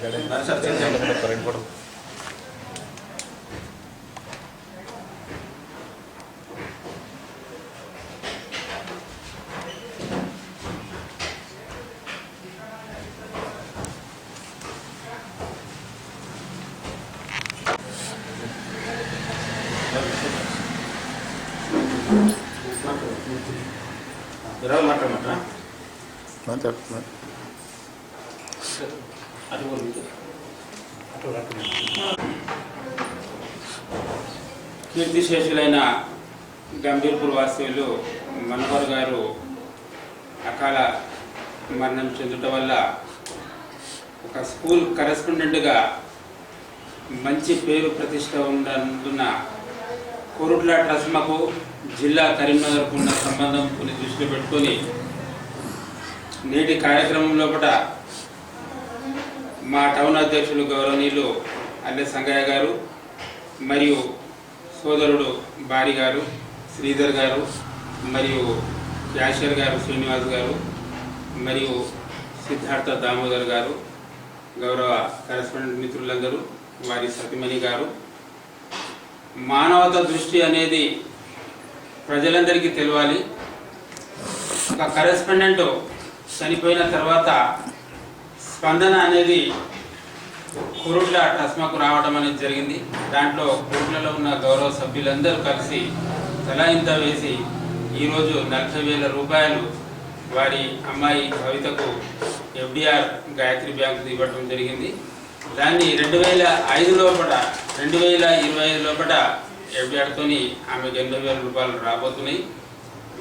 Current కూడా కీర్తిశేషులైన గంభీర్పూర్ వాస్తవ్యులు మనోహర్ గారు అకాల మరణం చెందటం వల్ల ఒక స్కూల్ కరెస్పాండెంట్గా మంచి పేరు ప్రతిష్ట ఉండనున్న కోరుట్ల ట్రస్మకు జిల్లా కరీంనగర్కు ఉన్న సంబంధం కొన్ని దృష్టిలో పెట్టుకొని నేటి కార్యక్రమం లోపల మా టౌన్ అధ్యక్షులు గౌరవనీయులు అల్లె సంగయ్య గారు మరియు సోదరుడు బారి గారు, శ్రీధర్ గారు మరియు యాషర్ గారు, శ్రీనివాస్ గారు మరియు సిద్ధార్థ దామోదర్ గారు, గౌరవ కరెస్పాండెంట్ మిత్రులందరూ, వారి సతిమణి గారు. మానవతా దృష్టి అనేది ప్రజలందరికీ తెలియాలి. ఒక కరెస్పాండెంట్ చనిపోయిన తర్వాత స్పందన అనేది కోరుట్ల ట్రస్మాకు రావడం అనేది జరిగింది. దాంట్లో కోరుట్లలో ఉన్న గౌరవ సభ్యులందరూ కలిసి తలా ఇంత వేసి ఈరోజు 40,000 రూపాయలు వారి అమ్మాయి భవితకు FDR గాయత్రి బ్యాంకు ఇవ్వడం జరిగింది. దాన్ని 2005 లోపల 2025 లోపల FDRతోని ఆమెకు 80,000 రూపాయలు రాబోతున్నాయి.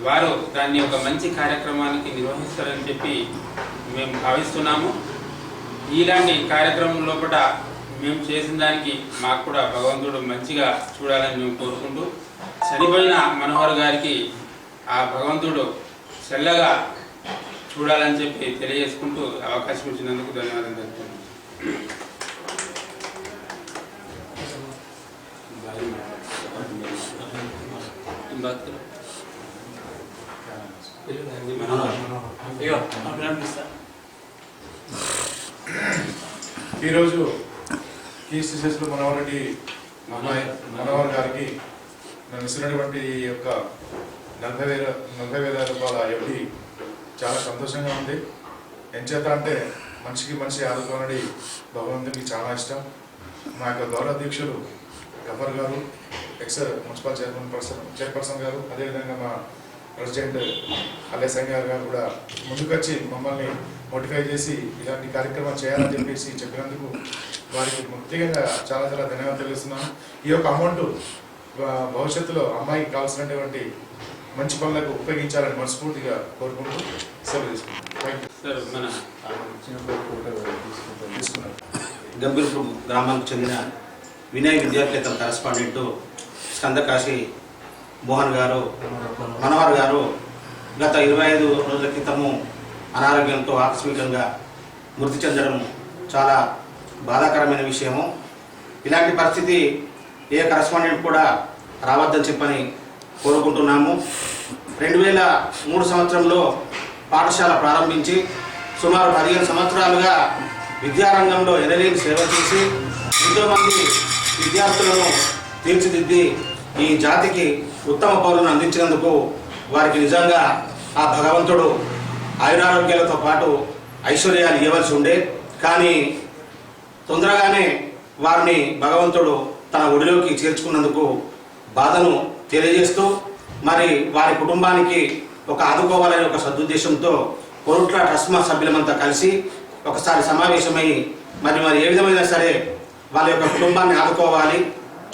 వారు దాన్ని ఒక మంచి కార్యక్రమానికి నిర్వహిస్తారని చెప్పి మేము భావిస్తున్నాము. ఇలాంటి కార్యక్రమం లోపల మేము చేసిన దానికి మాకు కూడా భగవంతుడు మంచిగా చూడాలని మేము కోరుకుంటూ, చనిపోయిన మనోహర్ గారికి ఆ భగవంతుడు చల్లగా చూడాలని చెప్పి తెలియజేసుకుంటూ అవకాశం ఇచ్చినందుకు ధన్యవాదాలు తెలుపుతున్నాను. ఈరోజు కీర్తిశేషులు మనోహర్ గారికి నన్ను ఇచ్చినటువంటి ఈ యొక్క 40,000 రూపాయల FD చాలా సంతోషంగా ఉంది. ఎంచేత అంటే మనిషికి మనిషి ఆదుకోనడి భగవంతునికి చాలా ఇష్టం. మా యొక్క గౌరవ అధ్యక్షులు గఫర్ గారు, ఎక్స్ మున్సిపల్ చైర్పర్సన్ గారు, అదేవిధంగా మా ప్రెసిడెంట్ అల్లె సంగయ్య గారు కూడా ముందుకొచ్చి మమ్మల్ని మోటిఫై చేసి ఇలాంటి కార్యక్రమాలు చేయాలని చెప్పేసి చెప్పినందుకు వారికి ముఖ్యంగా చాలా చాలా ధన్యవాదాలు తెలుస్తున్నాను. ఈ యొక్క అమౌంట్ భవిష్యత్తులో అమ్మాయికి కావాల్సినటువంటి మంచి పనులకు ఉపయోగించాలని మనస్ఫూర్తిగా కోరుకుంటూ సెలవు తీసుకున్నాను. గంభీర్పూర్ గ్రామానికి చెందిన వినయ్ విద్యాకేతన్ కరెస్పాండెంట్ స్కందకాశి మోహన్ గారు, మనోహర్ గారు గత 25 రోజుల క్రితము అనారోగ్యంతో ఆకస్మికంగా మృతి చెందడం చాలా బాధాకరమైన విషయము. ఇలాంటి పరిస్థితి ఏ కరెస్పాండెంట్ కూడా రావద్దని చెప్పని కోరుకుంటున్నాము. 2003 సంవత్సరంలో పాఠశాల ప్రారంభించి సుమారు 15 సంవత్సరాలుగా విద్యారంగంలో ఎనలేని సేవ చేసి ఎంతోమంది విద్యార్థులను తీర్చిదిద్ది ఈ జాతికి ఉత్తమ పౌరులను అందించినందుకు వారికి నిజంగా ఆ భగవంతుడు ఆయురారోగ్యాలతో పాటు ఐశ్వర్యాలు ఇవ్వవలసి ఉండే, కానీ తొందరగానే వారిని భగవంతుడు తన ఒడిలోకి చేర్చుకున్నందుకు బాధను తెలియజేస్తూ, మరి వారి కుటుంబానికి ఒక ఆదుకోవాలనే ఒక సదుద్దేశంతో కోరుట్ల ట్రస్మా సభ్యులమంతా కలిసి ఒకసారి సమావేశమై మరి ఏ విధమైన సరే వాళ్ళ యొక్క కుటుంబాన్ని ఆదుకోవాలి,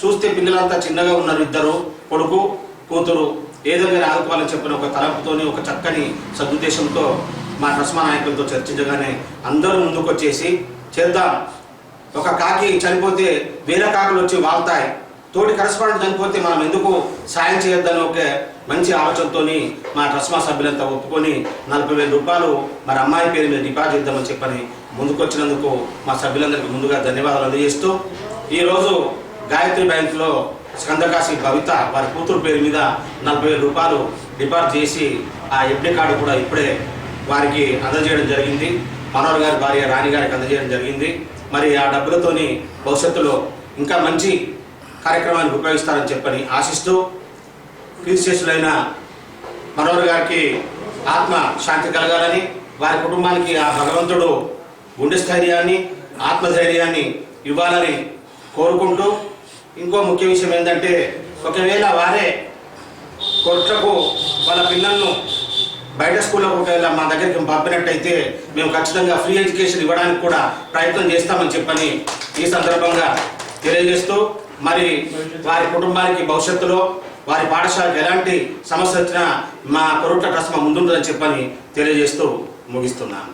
చూస్తే పిల్లలంతా చిన్నగా ఉన్నారు, ఇద్దరు కొడుకు కూతురు, ఏదో మీరు ఆదుకోవాలని చెప్పిన ఒక తలపుతోని ఒక చక్కని సదుద్దేశంతో మా ట్రస్మా నాయకులతో చర్చించగానే అందరూ ముందుకొచ్చేసి చేద్దాం, ఒక కాకి చనిపోతే వేరే కాకులు వచ్చి వాళ్తాయి, తోటి కరెస్పాండెంట్ చనిపోతే మనం ఎందుకు సాయం చేయొద్దని ఒక మంచి ఆలోచనతో మా ట్రస్మా సభ్యులంతా ఒప్పుకొని 40,000 రూపాయలు మరి అమ్మాయి పేరు మీద డిపాజిట్ చేద్దామని చెప్పని ముందుకొచ్చినందుకు మా సభ్యులందరికీ ముందుగా ధన్యవాదాలు అందజేస్తూ, ఈరోజు గాయత్రి బ్యాంకులో స్కందకాశి భవిత వారి కూతురు పేరు మీద 40,000 రూపాయలు డిపాజిట్ చేసి ఆ FD కార్డు కూడా ఇప్పుడే వారికి అందజేయడం జరిగింది. మనోహర్ గారి భార్య రాణి గారికి అందజేయడం జరిగింది. మరి ఆ డబ్బులతోని భవిష్యత్తులో ఇంకా మంచి కార్యక్రమానికి ఉపయోగిస్తారని చెప్పని ఆశిస్తూ కీర్తిశేషులైన మనోహర్ గారికి ఆత్మ శాంతి కలగాలని, వారి కుటుంబానికి ఆ భగవంతుడు గుండె స్థైర్యాన్ని ఆత్మధైర్యాన్ని ఇవ్వాలని కోరుకుంటూ, ఇంకో ముఖ్య విషయం ఏంటంటే ఒకవేళ వారే కోర్టుకు వాళ్ళ పిల్లలను బయట స్కూళ్ళకు ఒకవేళ మా దగ్గరికి పంపినట్టయితే మేము ఖచ్చితంగా ఫ్రీ ఎడ్యుకేషన్ ఇవ్వడానికి కూడా ప్రయత్నం చేస్తామని చెప్పని ఈ సందర్భంగా తెలియజేస్తూ, మరి వారి కుటుంబానికి భవిష్యత్తులో వారి పాఠశాలకు ఎలాంటి సమస్య వచ్చినా మా కొరుట్ల ట్రస్ట్ ముందుంటుందని చెప్పని తెలియజేస్తూ ముగిస్తున్నాను.